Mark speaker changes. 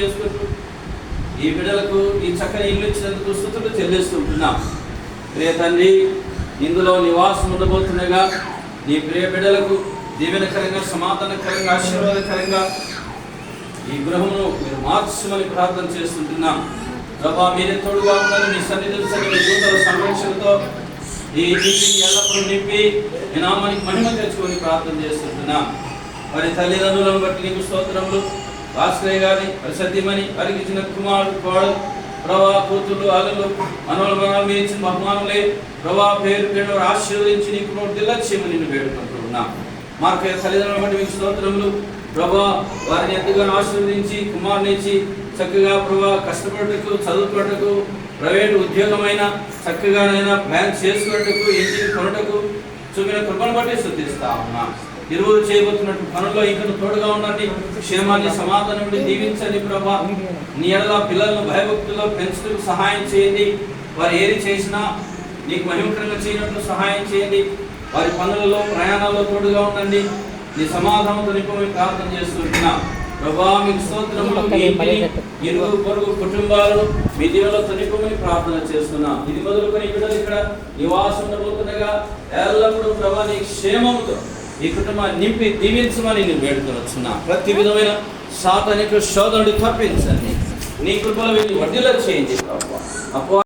Speaker 1: చేసుకుంటూ ఈ బిడ్డలకు ఈ చక్కని ఇల్లు ఇచ్చినందుకు స్తుతులు చెల్లిస్తుంటున్నాం. ప్రియ తండ్రి, ఇందులో నివాసం ఉండబోతుండగా నీ ప్రియ బిడ్డలకు దీవెనకరంగా, సమాధానకరంగా, ఆశీర్వాదకరంగా ఈ గృహమును మీరు మార్చమని ప్రార్థన చేస్తుంటున్నాం. ప్రభా, మీరే తోడుగా ఉండాలి. మీ సన్నిధులు సన్నిధి దూతల సంరక్షణతో ఈ ఇంటిని ఎల్లప్పుడూ నింపి మీ నామానికి మహిమ తెచ్చుకొని ప్రార్థన చేస్తుంటున్నాం. వారి తల్లిదండ్రులను బట్టి నీకు స్తోత్రములు. భాస్కరయ్య గారిని, సతీమణి, వారికి ఇచ్చిన కుమారుడు, కోడలు, ప్రభా, కూతుళ్ళు, అల్లులు, మనవలు మీరు ఇచ్చిన బహుమానులే ప్రభా, పేరు పేరు ఆశీర్వదించి నీకు దిల్లచ్చేమని నిన్ను వేడుకుంటున్నాం. మార్కయ్య తల్లిదండ్రులను బట్టి మీకు స్తోత్రములు. ప్రభా, వారిని ఎంతగానో ఆశీర్వదించి కుమారుని ఇచ్చి చక్కగా ప్రభా కష్టపడటకు, చదువుకోవటకు, ప్రైవేటు ఉద్యోగమైన చక్కగానైనా ప్లాన్ చేసుకున్నట్టుకు, ఇంటిని కొనటకు చూపిన కృపను బట్టి స్తుతిస్తా ఉన్నా. ఇరువురు చేయబోతున్నట్టు పనుల్లో ఇంకా తోడుగా ఉండండి. క్షేమాన్ని, సమాధానం దీవించండి ప్రభా. నీ ఎడల పిల్లలను భయభక్తుల్లో పెంచుటకు సహాయం చేయండి. వారు ఏది చేసినా నీకు మహిమకరంగా చేయనట్లు సహాయం చేయండి. వారి పనులలో, ప్రయాణాల్లో తోడుగా ఉండండి. నీ సమాధానంతో నింపమని ప్రార్థన చేస్తుంటున్నాం. ప్రభా, మీకు స్తోత్రములు. ఇరుగు పొరుగు కుటుంబాలను మీ దీవెనలో నింపమని ప్రార్థన చేస్తున్నాం. ఇది మొదలుకొని బిడ్డలు ఇక్కడ నివాసం ఉండబోతుండగా ఎల్లప్పుడూ ప్రభా నీ క్షేమంతో ఈ కుటుంబాన్ని నింపి దీవించమని నేను వేడుకొనొచ్చున్నా. ప్రతి విధమైన సాతానిక శోధనని తప్పించండి. నీ కృపలో వీటిని వర్ధిల్ల చేయండి ప్రభా.